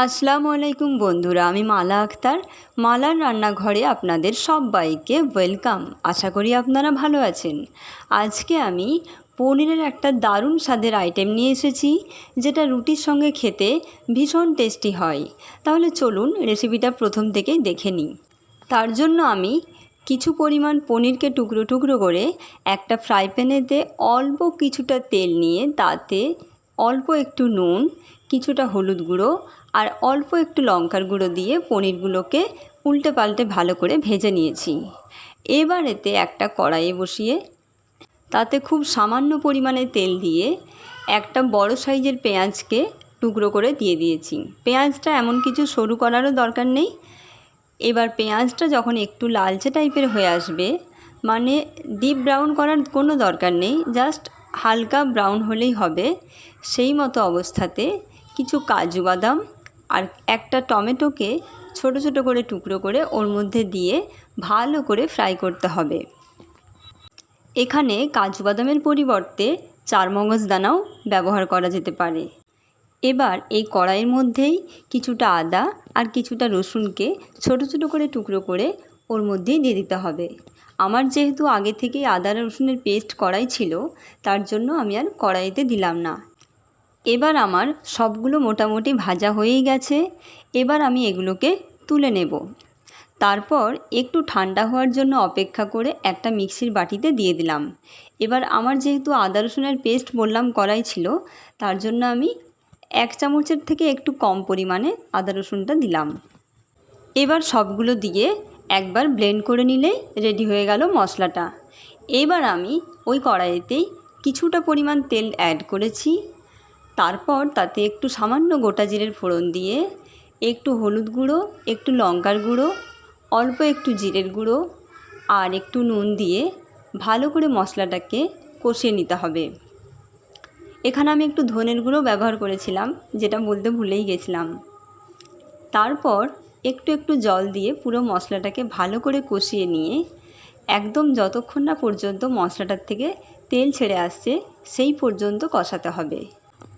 আসসালামু আলাইকুম বন্ধুরা, আমি মালা আক্তার। মালার রান্নাঘরে আপনাদের সবাইকে ওয়েলকাম। আশা করি আপনারা ভালো আছেন। আজকে আমি পনিরের একটা দারুণ স্বাদের আইটেম নিয়ে এসেছি, যেটা রুটির সঙ্গে খেতে ভীষণ টেস্টি হয়। তাহলে চলুন রেসিপিটা প্রথম থেকেই দেখে নিই। তার জন্য আমি কিছু পরিমাণ পনিরকে টুকরো টুকরো করে একটা ফ্রাই প্যানেতে অল্প কিছুটা তেল নিয়ে তাতে অল্প একটু নুন, কিছুটা হলুদ গুঁড়ো আর অল্প একটু লঙ্কার গুঁড়ো দিয়ে পনিরগুলোকে উল্টে পাল্টে ভালো করে ভেজে নিয়েছি। এবার এতে একটা কড়াইয়ে বসিয়ে তাতে খুব সামান্য পরিমাণে তেল দিয়ে একটা বড় সাইজের পেঁয়াজকে টুকরো করে দিয়ে দিয়েছি। পেঁয়াজটা এমন কিছু সরু করারও দরকার নেই। এবার পেঁয়াজটা যখন একটু লালচে টাইপের হয়ে আসবে, মানে ডিপ ব্রাউন করার কোনো দরকার নেই, জাস্ট হালকা ব্রাউন হলেই হবে, সেই মতো অবস্থাতে কিছু কাজু বাদাম আর একটা টমেটোকে ছোট ছোট করে টুকরো করে ওর মধ্যে দিয়ে ভালো করে ফ্রাই করতে হবে। এখানে কাজু বাদামের পরিবর্তে চারমগজ দানাও ব্যবহার করা যেতে পারে। এবার এই কড়াইয়ের মধ্যেই কিছুটা আদা আর কিছুটা রসুনকে ছোট ছোট করে টুকরো করে ওর মধ্যেই দিয়ে দিতে হবে। আমার যেহেতু আগে থেকেই আদা রসুনের পেস্ট করাই ছিল, তার জন্য আমি আর কড়াইতে দিলাম না। এবার আমার সবগুলো মোটামুটি ভাজা হয়েই গেছে। এবার আমি এগুলোকে তুলে নেব। তারপর একটু ঠান্ডা হওয়ার জন্য অপেক্ষা করে একটা মিক্সির বাটিতে দিয়ে দিলাম। এবার আমার যেহেতু আদা রসুনের পেস্ট বললাম করাই ছিল, তার জন্য আমি 1 চামচের থেকে একটু কম পরিমাণে আদা রসুনটা দিলাম। এবার সবগুলো দিয়ে একবার ব্লেন্ড করে নিলেই রেডি হয়ে গেল মশলাটা। এবার আমি ওই কড়াইতেই কিছুটা পরিমাণ তেল অ্যাড করেছি। তারপর তাতে একটু সামান্য গোটা জিরের ফোড়ন দিয়ে একটু হলুদ গুঁড়ো, একটু লঙ্কার গুঁড়ো, অল্প একটু জিরের গুঁড়ো আর একটু নুন দিয়ে ভালো করে মশলাটাকে কষিয়ে নিতে হবে। এখানে আমি একটু ধনের গুঁড়ো ব্যবহার করেছিলাম, যেটা বলতে ভুলেই গেছিলাম। তারপর একটু একটু জল দিয়ে পুরো মশলাটাকে ভালো করে কষিয়ে নিয়ে একদম যতক্ষণ না পর্যন্ত মশলাটার থেকে তেল ছেড়ে আসছে সেই পর্যন্ত কষাতে হবে।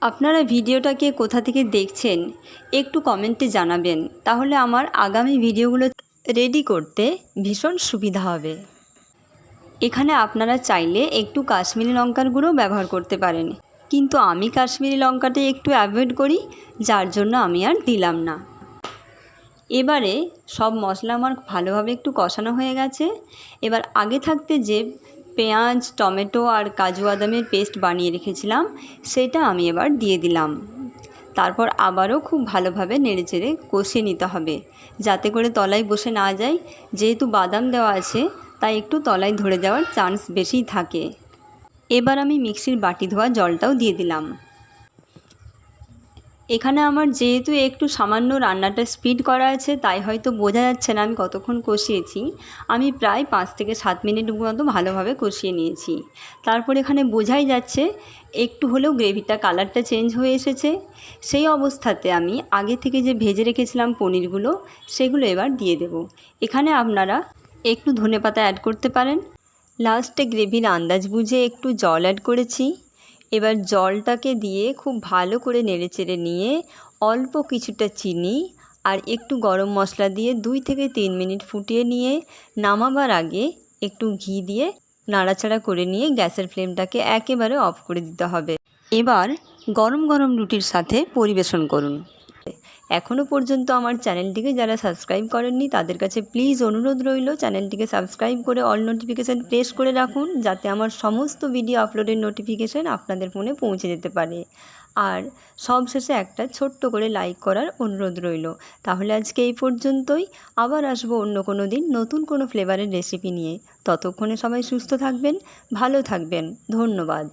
আপনারা ভিডিওটাকে কোথা থেকে দেখছেন একটু কমেন্টে জানাবেন, তাহলে আমার আগামী ভিডিওগুলো রেডি করতে ভীষণ সুবিধা হবে। এখানে আপনারা চাইলে একটু কাশ্মীরি লঙ্কার গুঁড়ো ব্যবহার করতে পারেন, কিন্তু আমি কাশ্মীরি লঙ্কাটা একটু অ্যাভয়েড করি, যার জন্য আমি আর দিলাম না। এবারে সব মশলা আমার ভালোভাবে একটু কষানো হয়ে গেছে। এবার আগে থাকতে যে পেঁয়াজ, টমেটো আর কাজু বাদামের পেস্ট বানিয়ে রেখেছিলাম, সেটা আমি এবার দিয়ে দিলাম। তারপর আবারও খুব ভালোভাবে নেড়েচেড়ে কষিয়ে নিতে হবে, যাতে করে তলায় বসে না যায়। যেহেতু বাদাম দেওয়া আছে, তাই একটু তলায় ধরে যাওয়ার চান্স বেশিই থাকে। এবার আমি মিক্সির বাটি ধোয়া জলটাও দিয়ে দিলাম। এখানে আমার যেহেতু একটু সামান্য রান্নাটা স্পিড করা আছে, তাই হয়তো বোঝা যাচ্ছে না আমি কতক্ষণ কষিয়েছি। আমি প্রায় 5 থেকে 7 মিনিট মতো ভালোভাবে কষিয়ে নিয়েছি। তারপর এখানে বোঝাই যাচ্ছে একটু হলেও গ্রেভিটা কালারটা চেঞ্জ হয়ে এসেছে। সেই অবস্থাতে আমি আগে থেকে যে ভেজে রেখেছিলাম পনিরগুলো, সেগুলো এবার দিয়ে দেব। এখানে আপনারা একটু ধনেপাতা অ্যাড করতে পারেন। লাস্টে গ্রেভির আন্দাজ বুঝে একটু জল অ্যাড করেছি। এবার জলটাকে দিয়ে খুব ভালো করে নেড়েচেড়ে নিয়ে অল্প কিছুটা চিনি আর একটু গরম মশলা দিয়ে 2 থেকে 3 মিনিট ফুটিয়ে নিয়ে নামাবার আগে একটু ঘি দিয়ে নাড়াচাড়া করে নিয়ে গ্যাসের ফ্লেমটাকে একেবারে অফ করে দিতে হবে। এবার গরম গরম রুটির সাথে পরিবেশন করুন। এখনও পর্যন্ত আমার চ্যানেলটিকে যারা সাবস্ক্রাইব করেননি, তাদের কাছে প্লিজ অনুরোধ রইল চ্যানেলটিকে সাবস্ক্রাইব করে অল নোটিফিকেশান প্রেস করে রাখুন, যাতে আমার সমস্ত ভিডিও আপলোডের নোটিফিকেশান আপনাদের ফোনে পৌঁছে যেতে পারে। আর সবশেষে একটা ছোট্ট করে লাইক করার অনুরোধ রইল। তাহলে আজকে এই পর্যন্তই। আবার আসবো অন্য কোনো দিন নতুন কোনো ফ্লেভারের রেসিপি নিয়ে। ততক্ষণে সবাই সুস্থ থাকবেন, ভালো থাকবেন। ধন্যবাদ।